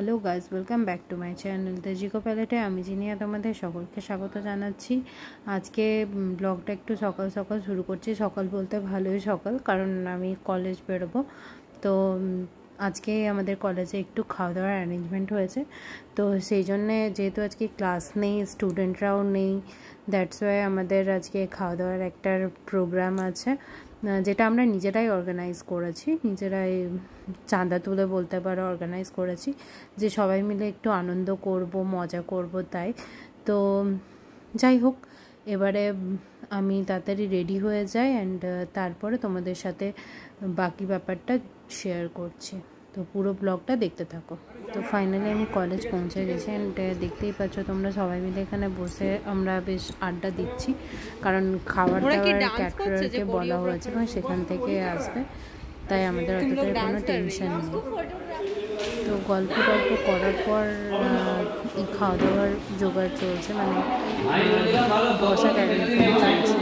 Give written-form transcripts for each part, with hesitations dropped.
Hello guys, welcome back to my channel তেজিকো প্যালেটে। আমি জিনিয়া তোমাদের সকলকে স্বাগত জানাচ্ছি। আজকে ব্লগটা একটু সকাল সকাল শুরু করছি। সকাল বলতে ভালোই সকাল, কারণ আমি কলেজ বেরোবো। তো আজকে আমাদের কলেজে একটু খাওয়া দাওয়ার অ্যারেঞ্জমেন্ট হয়েছে, তো সেই জন্যে যেহেতু আজকে ক্লাস নেই, স্টুডেন্টরাও নেই, দ্যাটস ওয়াই আমাদের আজকে খাওয়া দাওয়ার একটা প্রোগ্রাম আছে, যেটা আমরা নিজেরাই অর্গানাইজ করেছি, নিজেরাই চাঁদা তুলে বলতে পারো অর্গানাইজ করেছি, যে সবাই মিলে একটু আনন্দ করব, মজা করব। তাই তো যাই হোক, এবারে আমি তাড়াতাড়ি রেডি হয়ে যাই অ্যান্ড তারপরে তোমাদের সাথে বাকি ব্যাপারটা শেয়ার করছি। তো পুরো ব্লগটা দেখতে থাকো। তো ফাইনালি আমি কলেজ পৌঁছে গেছি অ্যান্ড দেখতেই পাচ্ছ তোমরা, সবাই মিলে এখানে বসে আমরা বেশ আড্ডা দিচ্ছি, কারণ খাবার দাবার ক্যাটারারকে বলা হয়েছে এবং সেখান থেকে আসবে, তাই আমাদের অতটাই কোনো টেনশন নেই। তো গল্প করার পর এই খাওয়া দাওয়ার জোগাড় চলছে, মানে বসার অ্যারেঞ্জমেন্ট চলছে।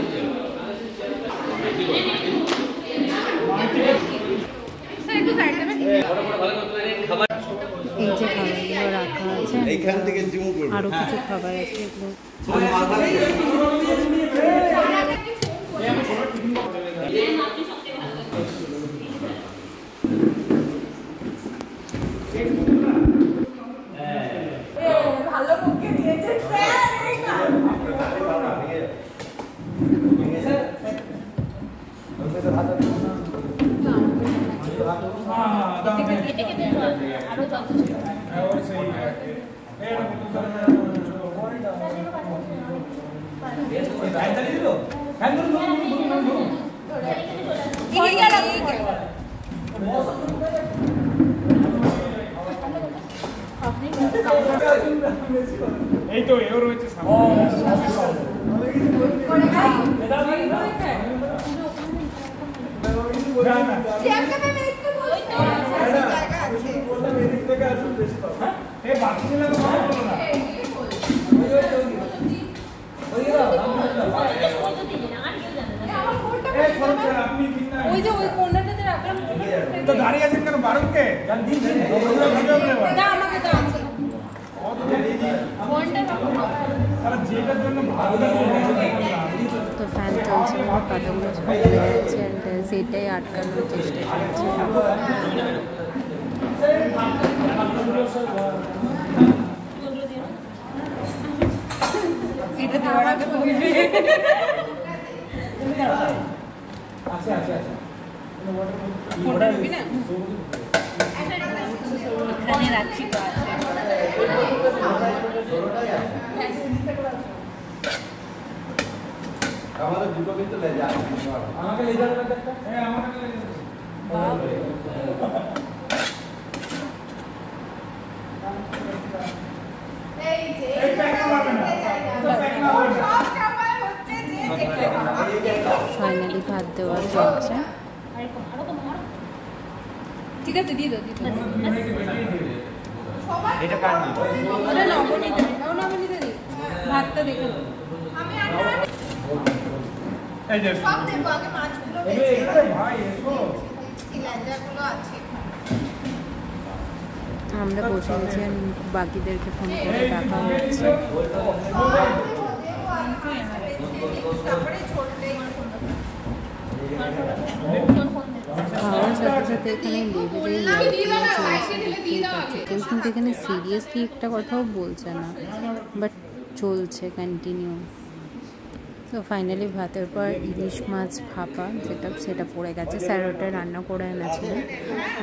এই যে খাবারগুলো রাখা আছে, আরো কিছু খাবার আছে, এগুলো এই তো এও রয়েছে দাঁড়িয়ে আছেন কেন? বারুকে তো ফ্যান চলছে, পাতাগুলো ছড়িয়ে যাচ্ছে অ্যান্ড সেটাই আটকানোর চেষ্টা করছে। আমাদের দুটো কিন্তু লে যায়, আমাকে লে যাবে না একটা, হ্যাঁ আমাকে লে যাবে। এই যে এই প্যাকেট হবে না, সব খাবার হচ্ছে যে ফাইনালি ভাত দেওয়া চলছে। ঠিক আছে, দিয়ে দাও সবাই এটা কাট দিই, ওটা নবনীতে দিই, ভাতটা দেখে দাও। আমি এই যে সব দেখো, আগে মাছগুলো ভাই এসো, এই লাঞ্জাগুলো আছে। আমরা বসে গেছি, বাকিদেরকে ফোন করে ডাকা হচ্ছে। খাওয়ার সাথে সাথে এখানে লেভেলে কেউ কিন্তু এখানে সিরিয়াসলি একটা কথাও বলছে না, বাট চলছে কন্টিনিউ। তো ফাইনালি ভাতের পর ইলিশ মাছ ভাপা সেটা পড়ে গেছে। স্যার ওটা রান্না করে এনেছিলেন,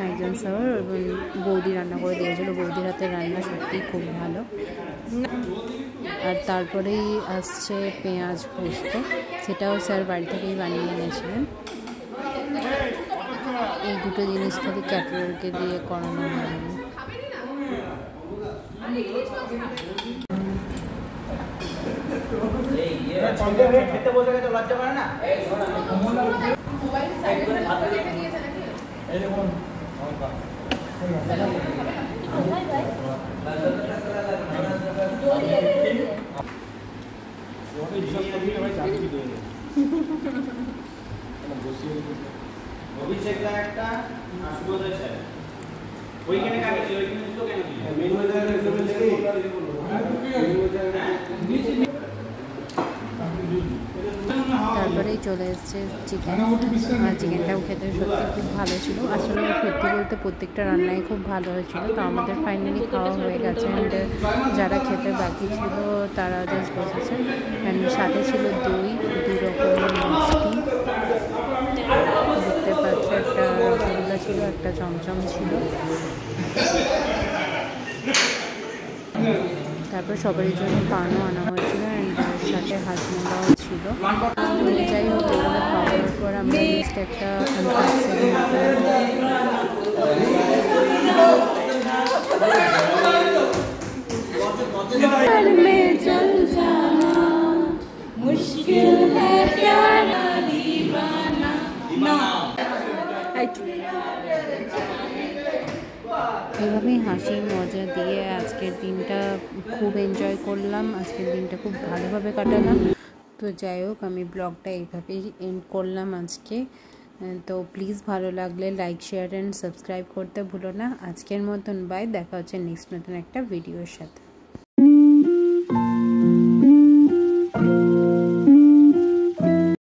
একজন স্যার, এবং বৌদি রান্না করে দিয়েছিল। বৌদির হাতের রান্না সত্যিই খুব ভালো। আর তারপরেই আসছে পেঁয়াজ পোস্ত, সেটাও স্যার বাড়ি থেকেই বানিয়ে এনেছিলেন। এই দুটো জিনিস খালি ক্যাটারারকে দিয়ে করানো হয়নি। খেতে বসে গেছে, লজ্জা করে না? অভিষেক একটা সুবোধ স্যার ওইখানে কাকে ওইখানে তো কেন দিলেন চলে এসছে চিকেন। চিকেনটাও খেতে সত্যি খুব ভালো ছিল। আসলে সত্যি বলতে প্রত্যেকটা রান্নাই খুব ভালো হয়েছিল। তো আমাদের ফাইনালি খাওয়া হয়ে গেছে। অ্যান্ড যারা খেতে বাকি ছিল তারা জাস্ট বসেছে। অ্যান্ড সাথে ছিল দই, 2 রকমের মিষ্টি, দেখতে পাচ্ছ একটা রসগোল্লা ছিল, একটা চমচম ছিল। তারপর সবারই জন্য পানও আনা হয়েছিল অ্যান্ড সাথে হাজমোলাও ছিল। তো যাই হোক, এগুলো খাওয়ার পর আমরা জাস্ট একটা এভাবেই হাসি মজা দিয়ে আজকের দিনটা খুব এনজয় করলাম। আজকের দিনটা খুব ভালোভাবে কাটালাম। তো যাই হোক, আমি ব্লগটা এইভাবেই এন্ড করলাম আজকে। তো প্লিজ ভালো লাগলে লাইক, শেয়ার অ্যান্ড সাবস্ক্রাইব করতে ভুলো না। আজকের মতন বাই, দেখা হচ্ছে নেক্সট নতুন একটা ভিডিওর সাথে।